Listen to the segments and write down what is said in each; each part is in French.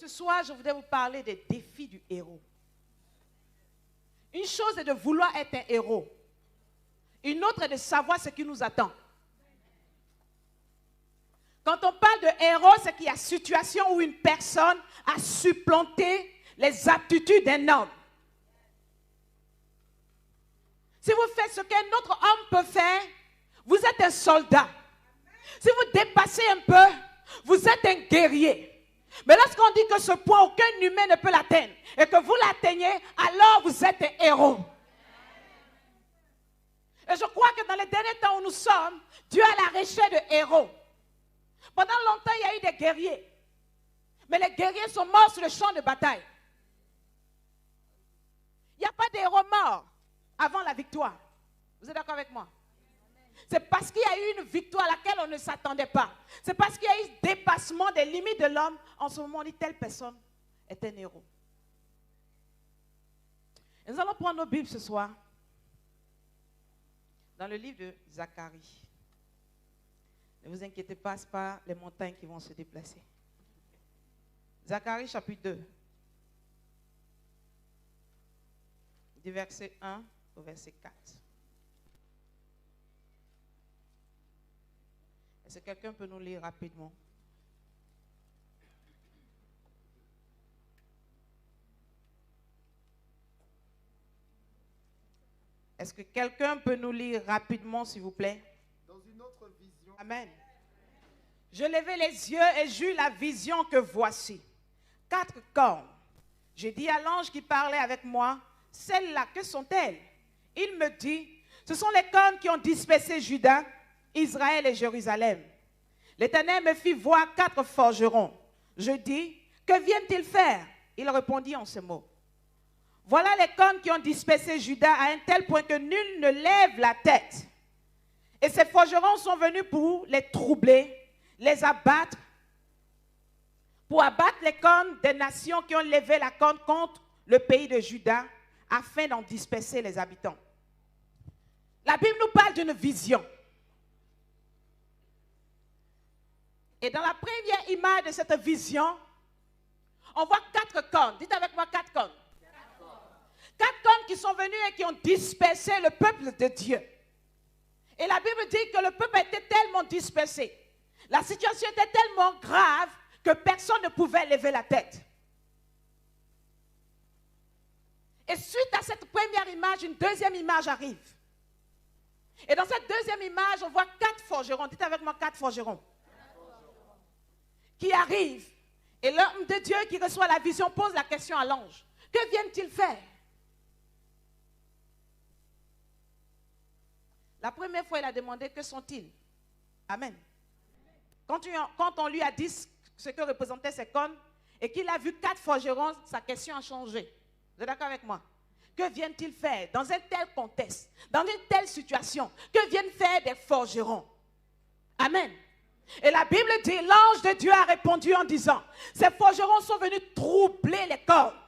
Ce soir, je voudrais vous parler des défis du héros. Une chose est de vouloir être un héros. Une autre est de savoir ce qui nous attend. Quand on parle de héros, c'est qu'il y a situation où une personne a supplanté les aptitudes d'un homme. Si vous faites ce qu'un autre homme peut faire, vous êtes un soldat. Si vous dépassez un peu, vous êtes un guerrier. Mais lorsqu'on dit que ce point, aucun humain ne peut l'atteindre, et que vous l'atteignez, alors vous êtes un héros. Et je crois que dans les derniers temps où nous sommes, Dieu a la recherche de héros. Pendant longtemps, il y a eu des guerriers. Mais les guerriers sont morts sur le champ de bataille. Il n'y a pas d'héros morts avant la victoire. Vous êtes d'accord avec moi? C'est parce qu'il y a eu une victoire à laquelle on ne s'attendait pas. C'est parce qu'il y a eu dépassement des limites de l'homme. En ce moment, on dit telle personne est un héros. Et nous allons prendre nos Bibles ce soir dans le livre de Zacharie. Ne vous inquiétez pas, ce n'est pas les montagnes qui vont se déplacer. Zacharie chapitre 2, du verset 1 au verset 4. Est-ce que quelqu'un peut nous lire rapidement? Est-ce que quelqu'un peut nous lire rapidement, s'il vous plaît? Dans une autre vision. Amen. Je levai les yeux et j'eus la vision que voici. 4 cornes. Je dis à l'ange qui parlait avec moi, celles-là, que sont-elles? Il me dit, ce sont les cornes qui ont dispersé Juda, Israël et Jérusalem. L'Éternel me fit voir 4 forgerons. Je dis, que viennent-ils faire? Il répondit en ces mots. Voilà les cornes qui ont dispersé Juda à un tel point que nul ne lève la tête. Et ces forgerons sont venus pour les troubler, les abattre, pour abattre les cornes des nations qui ont levé la corne contre le pays de Juda, afin d'en disperser les habitants. La Bible nous parle d'une vision. Et dans la première image de cette vision, on voit 4 cornes. Dites avec moi 4 cornes. 4 cornes qui sont venues et qui ont dispersé le peuple de Dieu. Et la Bible dit que le peuple était tellement dispersé. La situation était tellement grave que personne ne pouvait lever la tête. Et suite à cette première image, une deuxième image arrive. Et dans cette deuxième image, on voit 4 forgerons. Dites avec moi 4 forgerons. Qui arrivent. Et l'homme de Dieu qui reçoit la vision pose la question à l'ange. Que viennent-ils faire? La première fois, il a demandé que sont-ils? Amen. Quand on lui a dit ce que représentaient ces cornes et qu'il a vu 4 forgerons, sa question a changé. Vous êtes d'accord avec moi? Que viennent-ils faire dans un tel contexte, dans une telle situation? Que viennent faire des forgerons? Amen. Et la Bible dit, l'ange de Dieu a répondu en disant, ces forgerons sont venus troubler les cornes.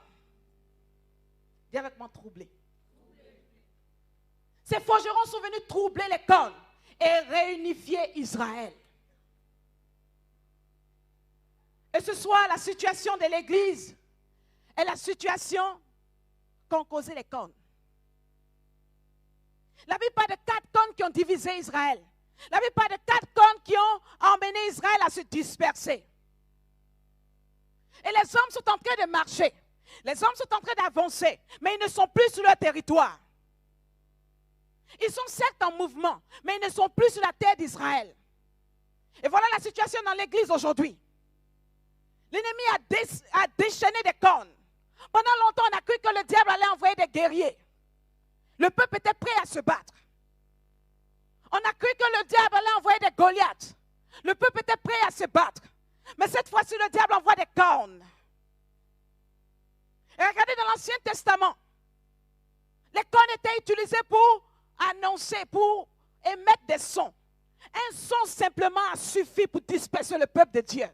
Dis avec moi, troubler. Ces forgerons sont venus troubler les cornes et réunifier Israël. Et ce soir, la situation de l'Église est la situation qu'ont causé les cornes. La Bible parle de 4 cornes qui ont divisé Israël. La Bible parle de 4 cornes qui ont emmené Israël à se disperser. Et les hommes sont en train de marcher. Les hommes sont en train d'avancer, mais ils ne sont plus sur leur territoire. Ils sont certes en mouvement, mais ils ne sont plus sur la terre d'Israël. Et voilà la situation dans l'Église aujourd'hui. L'ennemi a déchaîné des cornes. Pendant longtemps, on a cru que le diable allait envoyer des guerriers. Le peuple était prêt à se battre. On a cru que le diable allait envoyer des Goliaths. Le peuple était prêt à se battre. Mais cette fois-ci, le diable envoie des cornes. Et regardez dans l'Ancien Testament, les cornes étaient utilisées pour annoncer, pour émettre des sons. Un son simplement a suffi pour disperser le peuple de Dieu.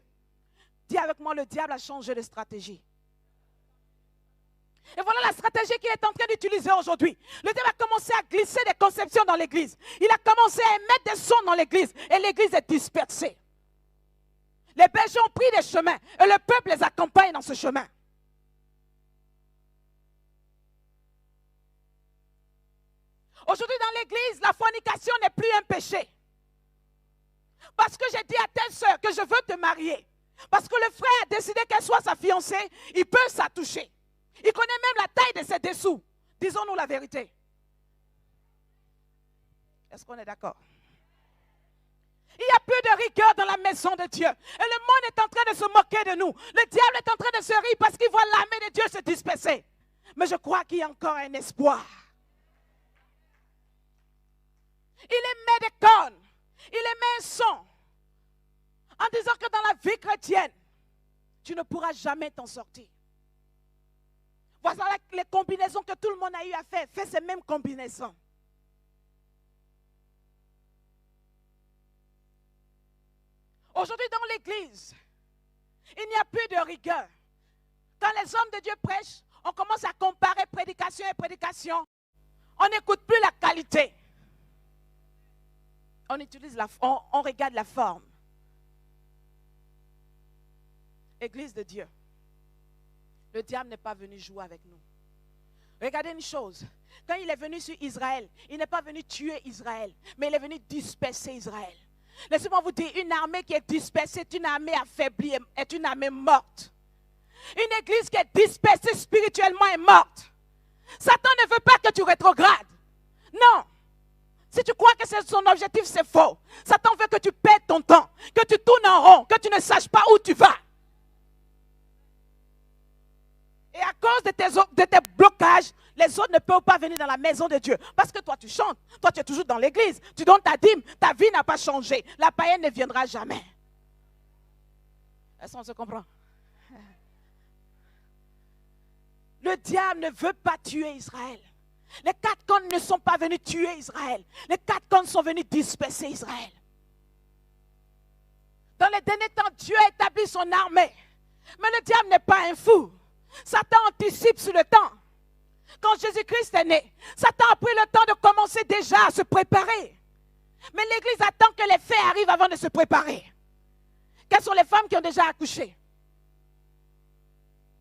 Dis avec moi, le diable a changé de stratégie. Et voilà la stratégie qu'il est en train d'utiliser aujourd'hui. Le diable a commencé à glisser des conceptions dans l'église. Il a commencé à émettre des sons dans l'église. Et l'église est dispersée. Les bergers ont pris des chemins et le peuple les accompagne dans ce chemin. Aujourd'hui dans l'église, la fornication n'est plus un péché. Parce que j'ai dit à telle soeur que je veux te marier. Parce que le frère a décidé qu'elle soit sa fiancée, il peut s'attoucher. Il connaît même la taille de ses dessous. Disons-nous la vérité. Est-ce qu'on est d'accord? Il n'y a plus de rigueur dans la maison de Dieu. Et le monde est en train de se moquer de nous. Le diable est en train de se rire parce qu'il voit l'armée de Dieu se disperser. Mais je crois qu'il y a encore un espoir. Il émet des cornes. Il émet un son. En disant que dans la vie chrétienne, tu ne pourras jamais t'en sortir. Voilà les combinaisons que tout le monde a eu à faire. Fais ces mêmes combinaisons. Aujourd'hui dans l'église, il n'y a plus de rigueur. Quand les hommes de Dieu prêchent, on commence à comparer prédication et prédication. On n'écoute plus la qualité. On regarde la forme. Église de Dieu, le diable n'est pas venu jouer avec nous. Regardez une chose, quand il est venu sur Israël, il n'est pas venu tuer Israël, mais il est venu disperser Israël. Laissez-moi vous dire, une armée qui est dispersée est une armée affaiblie, est une armée morte. Une église qui est dispersée spirituellement est morte. Satan ne veut pas que tu rétrogrades. Non. Si tu crois que son objectif c'est faux, Satan veut que tu perdes ton temps, que tu tournes en rond, que tu ne saches pas où tu vas. Et à cause de tes blocages, les autres ne peuvent pas venir dans la maison de Dieu. Parce que toi tu chantes, toi tu es toujours dans l'église, tu donnes ta dîme, ta vie n'a pas changé. La païenne ne viendra jamais. Est-ce qu'on se comprend? Le diable ne veut pas tuer Israël. Les 4 cornes ne sont pas venus tuer Israël. Les 4 cornes sont venus disperser Israël. Dans les derniers temps, Dieu a établi son armée. Mais le diable n'est pas un fou. Satan anticipe sur le temps. Quand Jésus-Christ est né, Satan a pris le temps de commencer déjà à se préparer. Mais l'église attend que les faits arrivent avant de se préparer. Quelles sont les femmes qui ont déjà accouché?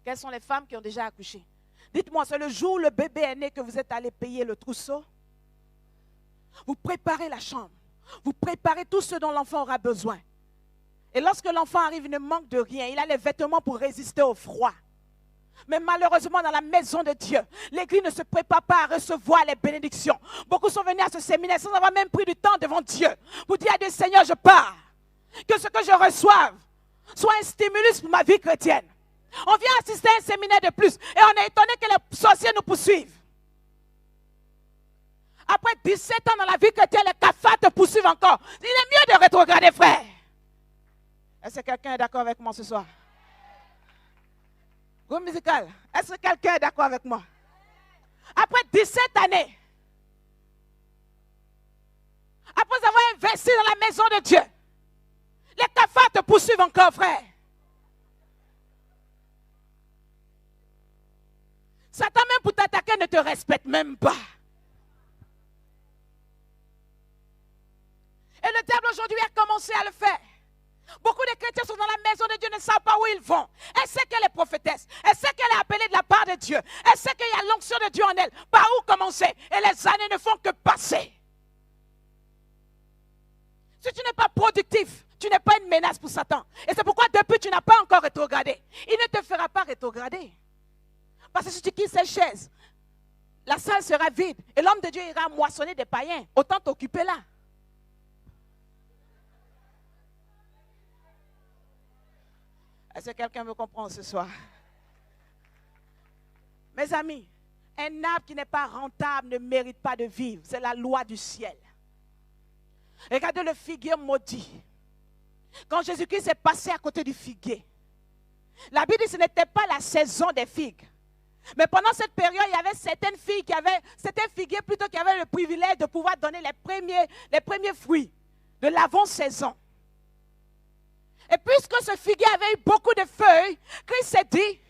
Quelles sont les femmes qui ont déjà accouché? Dites-moi, c'est le jour où le bébé est né que vous êtes allé payer le trousseau? Vous préparez la chambre. Vous préparez tout ce dont l'enfant aura besoin. Et lorsque l'enfant arrive, il ne manque de rien. Il a les vêtements pour résister au froid. Mais malheureusement, dans la maison de Dieu, l'église ne se prépare pas à recevoir les bénédictions. Beaucoup sont venus à ce séminaire sans avoir même pris du temps devant Dieu. Pour dire à Dieu, Seigneur, je pars. Que ce que je reçoive soit un stimulus pour ma vie chrétienne. On vient assister à un séminaire de plus et on est étonné que les sorciers nous poursuivent. Après 17 ans dans la vie chrétienne, les cafards te poursuivent encore. Il est mieux de rétrograder, frère. Est-ce que quelqu'un est d'accord avec moi ce soir? Groupe musical, est-ce que quelqu'un est d'accord avec moi? Après 17 années, après avoir investi dans la maison de Dieu, les cafards te poursuivent encore, frère. Satan, même pour t'attaquer, ne te respecte même pas. Et le diable aujourd'hui a commencé à le faire. Beaucoup de chrétiens sont dans la maison de Dieu, ne savent pas où ils vont. Elle sait qu'elle est prophétesse. Elle sait qu'elle est appelée de la part de Dieu. Elle sait qu'il y a l'onction de Dieu en elle. Par où commencer? Et les années ne font que passer. Si tu n'es pas productif, tu n'es pas une menace pour Satan. Et c'est pourquoi depuis tu n'as pas encore rétrogradé. Il ne te fera pas rétrograder. Parce que si tu quittes cette chaise, la salle sera vide. Et l'homme de Dieu ira moissonner des païens. Autant t'occuper là. Est-ce que quelqu'un me comprend ce soir? Mes amis, un arbre qui n'est pas rentable ne mérite pas de vivre. C'est la loi du ciel. Regardez le figuier maudit. Quand Jésus-Christ est passé à côté du figuier, la Bible dit que ce n'était pas la saison des figues. Mais pendant cette période, il y avait certaines filles certains figuiers plutôt qui avaient le privilège de pouvoir donner les premiers fruits de l'avant-saison. Et puisque ce figuier avait eu beaucoup de feuilles, Christ s'est dit,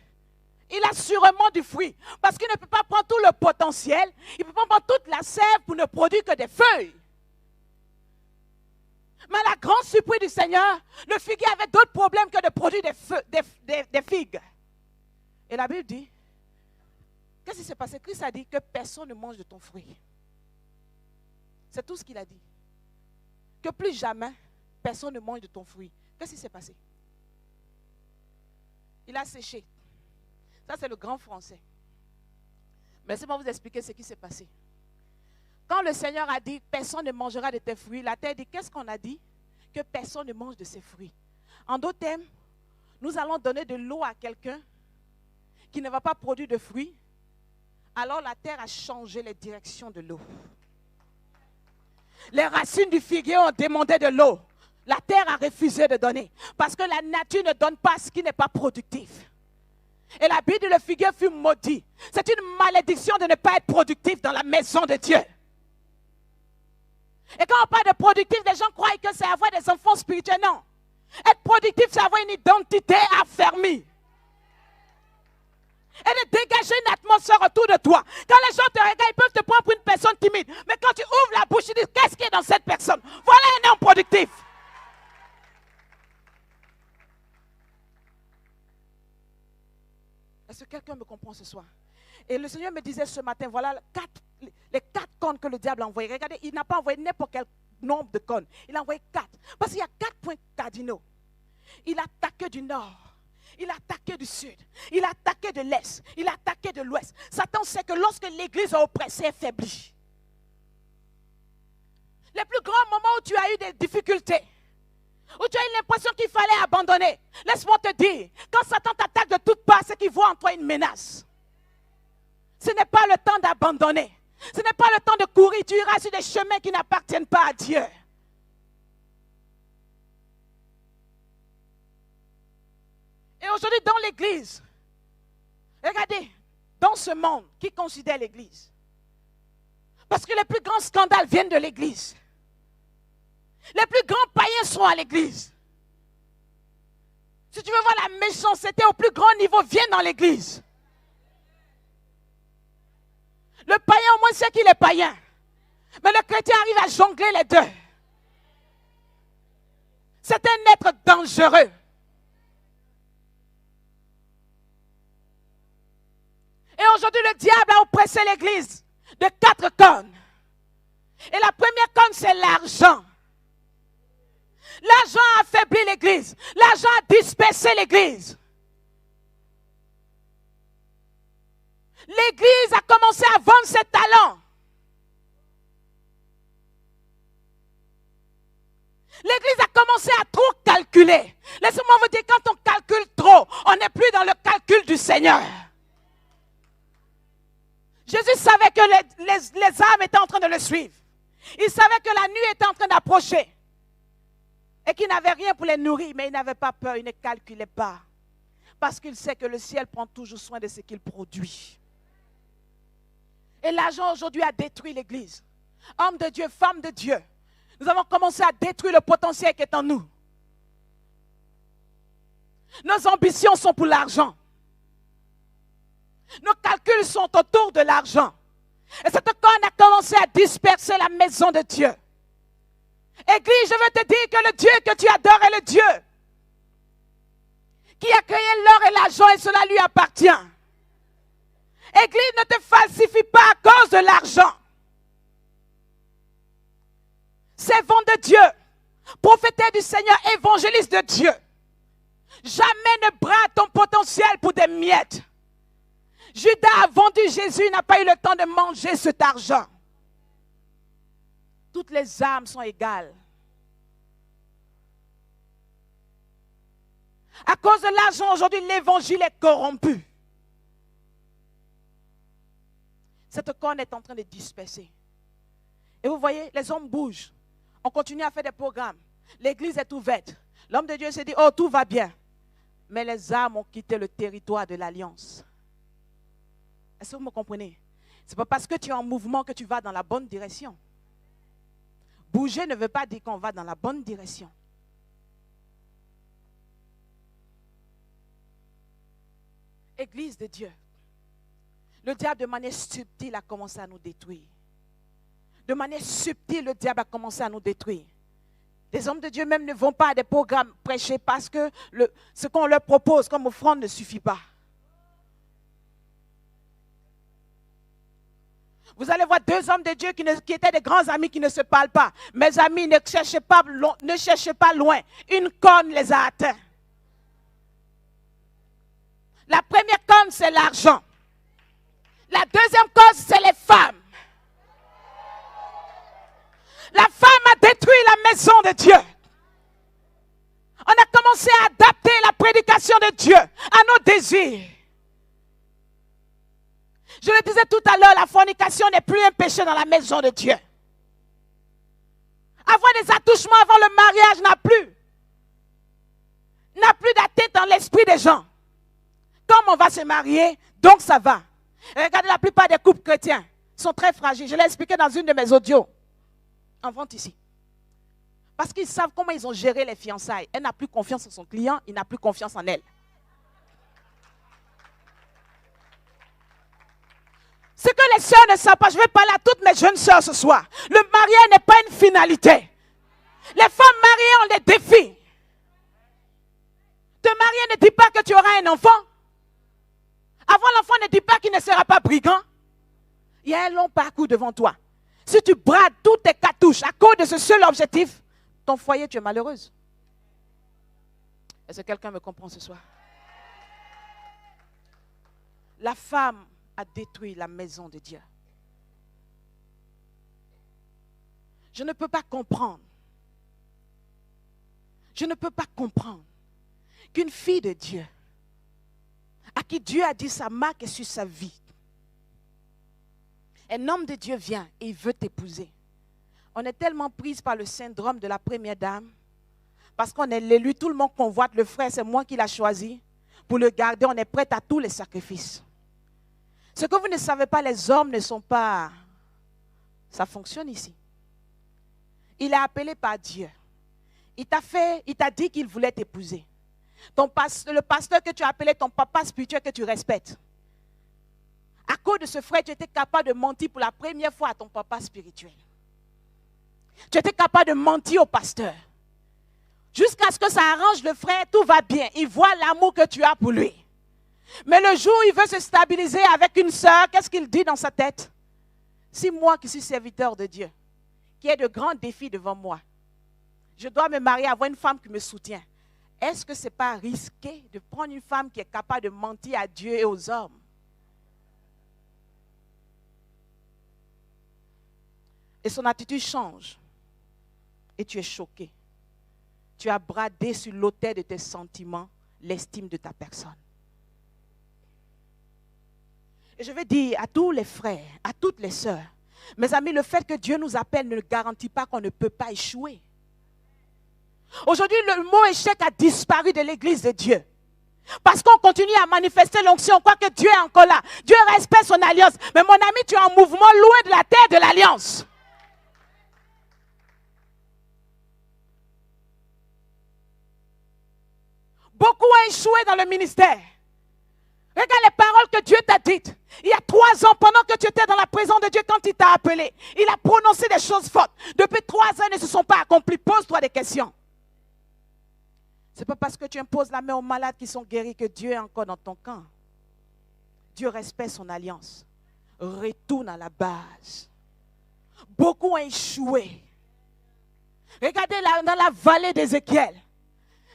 il a sûrement du fruit. Parce qu'il ne peut pas prendre tout le potentiel, il ne peut pas prendre toute la sève pour ne produire que des feuilles. Mais à la grande surprise du Seigneur, le figuier avait d'autres problèmes que de produire des figues. Et la Bible dit, qu'est-ce qui s'est passé? Christ a dit que personne ne mange de ton fruit. C'est tout ce qu'il a dit. Que plus jamais, personne ne mange de ton fruit. Qu'est-ce qui s'est passé? Il a séché. Ça, c'est le grand français. Mais laissez-moi vous expliquer ce qui s'est passé. Quand le Seigneur a dit, personne ne mangera de tes fruits, la terre dit, qu'est-ce qu'on a dit? Que personne ne mange de ses fruits. En d'autres termes, nous allons donner de l'eau à quelqu'un qui ne va pas produire de fruits. Alors la terre a changé les directions de l'eau. Les racines du figuier ont demandé de l'eau. La terre a refusé de donner. Parce que la nature ne donne pas ce qui n'est pas productif. Et la Bible dit le figuier fut maudit. C'est une malédiction de ne pas être productif dans la maison de Dieu. Et quand on parle de productif, les gens croient que c'est avoir des enfants spirituels. Non. Être productif, c'est avoir une identité affermie. Et de dégager une atmosphère autour de toi. Quand les gens te regardent, ils peuvent te prendre pour une personne timide. Mais quand tu ouvres la bouche, ils disent, qu'est-ce qu'il y a dans cette personne? Voilà un homme productif. Est-ce que quelqu'un me comprend ce soir? Et le Seigneur me disait ce matin, voilà les 4 cornes que le diable a envoyées. Regardez, il n'a pas envoyé n'importe quel nombre de cornes. Il a envoyé 4. Parce qu'il y a 4 points cardinaux. Il a attaqué du nord. Il a attaqué du sud. Il a attaqué de l'est. Il a attaqué de l'ouest. Satan sait que lorsque l'église est oppressée, elle faiblit. Les plus grands moments où tu as eu des difficultés, où tu as eu l'impression qu'il fallait abandonner, laisse-moi te dire, quand Satan t'attaque de toutes parts, c'est qu'il voit en toi une menace. Ce n'est pas le temps d'abandonner. Ce n'est pas le temps de courir. Tu iras sur des chemins qui n'appartiennent pas à Dieu. Et aujourd'hui, dans l'église, regardez, dans ce monde, qui considère l'église? Parce que les plus grands scandales viennent de l'église. Les plus grands païens sont à l'église. Si tu veux voir la méchanceté au plus grand niveau, viens dans l'église. Le païen, au moins, sait qu'il est païen. Mais le chrétien arrive à jongler les deux. C'est un être dangereux. Et aujourd'hui, le diable a oppressé l'église de 4 cornes. Et la première corne, c'est l'argent. L'argent a affaibli l'église. L'argent a dispersé l'église. L'église a commencé à vendre ses talents. L'église a commencé à trop calculer. Laissez-moi vous dire, quand on calcule trop, on n'est plus dans le calcul du Seigneur. Jésus savait que les âmes étaient en train de le suivre. Il savait que la nuit était en train d'approcher. Et qu'il n'avait rien pour les nourrir, mais il n'avait pas peur, il ne calculait pas. Parce qu'il sait que le ciel prend toujours soin de ce qu'il produit. Et l'argent aujourd'hui a détruit l'église. Homme de Dieu, femme de Dieu. Nous avons commencé à détruire le potentiel qui est en nous. Nos ambitions sont pour l'argent. Nos calculs sont autour de l'argent. Et cette corne a commencé à disperser la maison de Dieu. Église, je veux te dire que le Dieu que tu adores est le Dieu qui a créé l'or et l'argent et cela lui appartient. Église, ne te falsifie pas à cause de l'argent. Servant de Dieu, prophétaire du Seigneur, évangéliste de Dieu. Jamais ne brade ton potentiel pour des miettes. Judas a vendu Jésus, il n'a pas eu le temps de manger cet argent. Toutes les âmes sont égales. À cause de l'argent, aujourd'hui, l'évangile est corrompu. Cette corne est en train de disperser. Et vous voyez, les hommes bougent. On continue à faire des programmes. L'église est ouverte. L'homme de Dieu s'est dit, oh, tout va bien. Mais les âmes ont quitté le territoire de l'alliance. Est-ce que vous me comprenez? Ce n'est pas parce que tu es en mouvement que tu vas dans la bonne direction. Bouger ne veut pas dire qu'on va dans la bonne direction. Église de Dieu. Le diable, de manière subtile, a commencé à nous détruire. De manière subtile, le diable a commencé à nous détruire. Des hommes de Dieu même ne vont pas à des programmes prêcher parce que ce qu'on leur propose comme offrande ne suffit pas. Vous allez voir deux hommes de Dieu qui étaient des grands amis qui ne se parlent pas. Mes amis, ne cherchez pas loin. Une corne les a atteints. La première corne, c'est l'argent. La deuxième cause, c'est les femmes. La femme a détruit la maison de Dieu. On a commencé à adapter la prédication de Dieu à nos désirs. Je le disais tout à l'heure, la fornication n'est plus un péché dans la maison de Dieu. Avoir des attouchements avant le mariage n'a plus d'atteinte dans l'esprit des gens. Comme on va se marier, donc ça va. Et regardez, la plupart des couples chrétiens sont très fragiles. Je l'ai expliqué dans une de mes audios. En vente ici. Parce qu'ils savent comment ils ont géré les fiançailles. Elle n'a plus confiance en son client, il n'a plus confiance en elle. Ce que les sœurs ne savent pas, je vais parler à toutes mes jeunes sœurs ce soir. Le mariage n'est pas une finalité. Les femmes mariées ont des défis. Te marier ne dit pas que tu auras un enfant. Avoir l'enfant ne dit pas qu'il ne sera pas brigand. Il y a un long parcours devant toi. Si tu brades toutes tes cartouches à cause de ce seul objectif, ton foyer, tu es malheureuse. Est-ce que quelqu'un me comprend ce soir? La femme a détruit la maison de Dieu. Je ne peux pas comprendre. Je ne peux pas comprendre qu'une fille de Dieu, à qui Dieu a dit sa marque est sur sa vie, un homme de Dieu vient et il veut t'épouser. On est tellement prise par le syndrome de la première dame, parce qu'on est l'élu, tout le monde convoite le frère, c'est moi qui l'ai choisi. Pour le garder, on est prêt à tous les sacrifices. Ce que vous ne savez pas, les hommes ne sont pas... Ça fonctionne ici. Il est appelé par Dieu. Il t'a dit qu'il voulait t'épouser. Le pasteur que tu as appelé ton papa spirituel que tu respectes. À cause de ce frère, tu étais capable de mentir pour la première fois à ton papa spirituel. Tu étais capable de mentir au pasteur. Jusqu'à ce que ça arrange le frère, tout va bien. Il voit l'amour que tu as pour lui. Mais le jour où il veut se stabiliser avec une sœur, qu'est-ce qu'il dit dans sa tête? Si moi qui suis serviteur de Dieu, qui ai de grands défis devant moi, je dois me marier, avoir une femme qui me soutient. Est-ce que ce n'est pas risqué de prendre une femme qui est capable de mentir à Dieu et aux hommes? Et son attitude change. Et tu es choqué. Tu as bradé sur l'autel de tes sentiments l'estime de ta personne. Et je vais dire à tous les frères, à toutes les sœurs, mes amis, le fait que Dieu nous appelle ne garantit pas qu'on ne peut pas échouer. Aujourd'hui, le mot échec a disparu de l'église de Dieu. Parce qu'on continue à manifester l'onction, on croit que Dieu est encore là. Dieu respecte son alliance. Mais mon ami, tu es en mouvement loin de la terre de l'alliance. Beaucoup ont échoué dans le ministère. Regarde les paroles que Dieu t'a dites. Il y a 3 ans, pendant que tu étais dans la présence de Dieu, quand il t'a appelé, il a prononcé des choses fortes. Depuis 3 ans, elles ne se sont pas accomplies. Pose-toi des questions. Ce n'est pas parce que tu imposes la main aux malades qui sont guéris que Dieu est encore dans ton camp. Dieu respecte son alliance. Retourne à la base. Beaucoup ont échoué. Regardez dans la vallée d'Ézéchiel.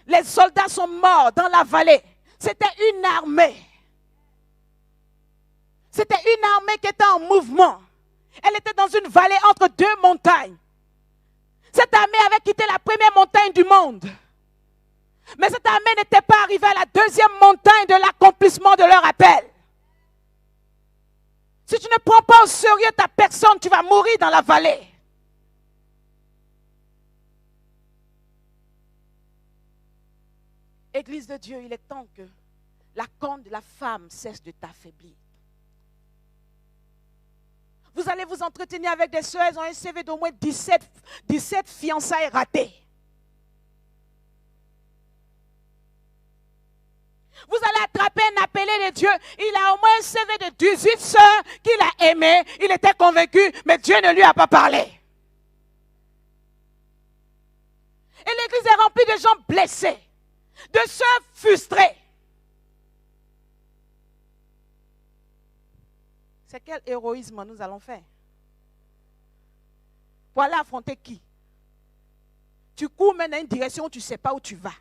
Les soldats sont morts dans la vallée. C'était une armée. C'était une armée qui était en mouvement. Elle était dans une vallée entre 2 montagnes. Cette armée avait quitté la première montagne du monde. Mais cette armée n'était pas arrivée à la 2e montagne de l'accomplissement de leur appel. Si tu ne prends pas au sérieux ta personne, tu vas mourir dans la vallée. Église de Dieu, il est temps que la corne de la femme cesse de t'affaiblir. Vous allez vous entretenir avec des sœurs, elles ont un CV d'au moins 17 fiançailles ratées. Vous allez attraper un appelé de Dieu, il a au moins un CV de 18 sœurs qu'il a aimées, il était convaincu, mais Dieu ne lui a pas parlé. Et l'église est remplie de gens blessés, de sœurs frustrées. C'est quel héroïsme nous allons faire? Pour aller affronter qui? Tu cours même dans une direction où tu ne sais pas où tu vas.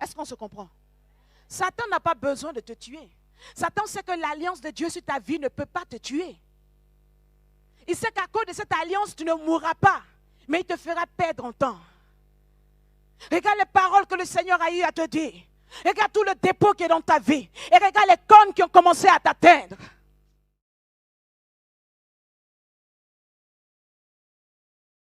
Est-ce qu'on se comprend? Satan n'a pas besoin de te tuer. Satan sait que l'alliance de Dieu sur ta vie ne peut pas te tuer. Il sait qu'à cause de cette alliance, tu ne mourras pas, mais il te fera perdre en temps. Regarde les paroles que le Seigneur a eu à te dire. Regarde tout le dépôt qui est dans ta vie. Et regarde les cornes qui ont commencé à t'atteindre.